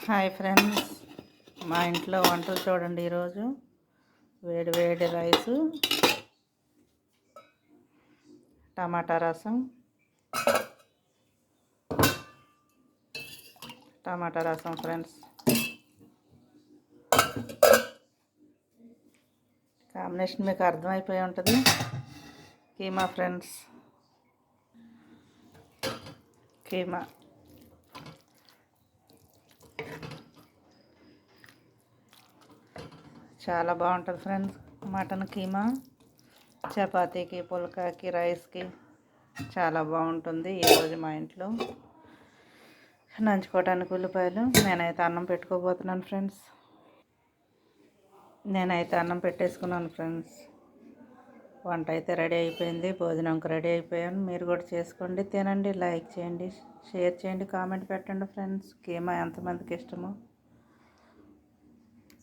Hi friends, మా ఇంట్లో వంటలు చూడండి. ఈరోజు వేడి వేడి రైసు, టమాటా రసం, ఫ్రెండ్స్. కాంబినేషన్ మీకు అర్థమైపోయి ఉంటుంది. కీమా ఫ్రెండ్స్, కీమా చాలా బాగుంటుంది ఫ్రెండ్స్. మటన్ కీమా చపాతీకి, పుల్కాకి, రైస్కి చాలా బాగుంటుంది. ఈరోజు మా ఇంట్లో నంచుకోవడానికి ఉల్లిపాయలు. నేనైతే అన్నం పెట్టుకోబోతున్నాను ఫ్రెండ్స్. అన్నం పెట్టేసుకున్నాను ఫ్రెండ్స్. వంట అయితే రెడీ అయిపోయింది. భోజనంకి రెడీ అయిపోయాను. మీరు కూడా చేసుకోండి, తినండి, లైక్ చేయండి, షేర్ చేయండి, కామెంట్ పెట్టండి ఫ్రెండ్స్. కీమా ఎంతమందికి ఇష్టమో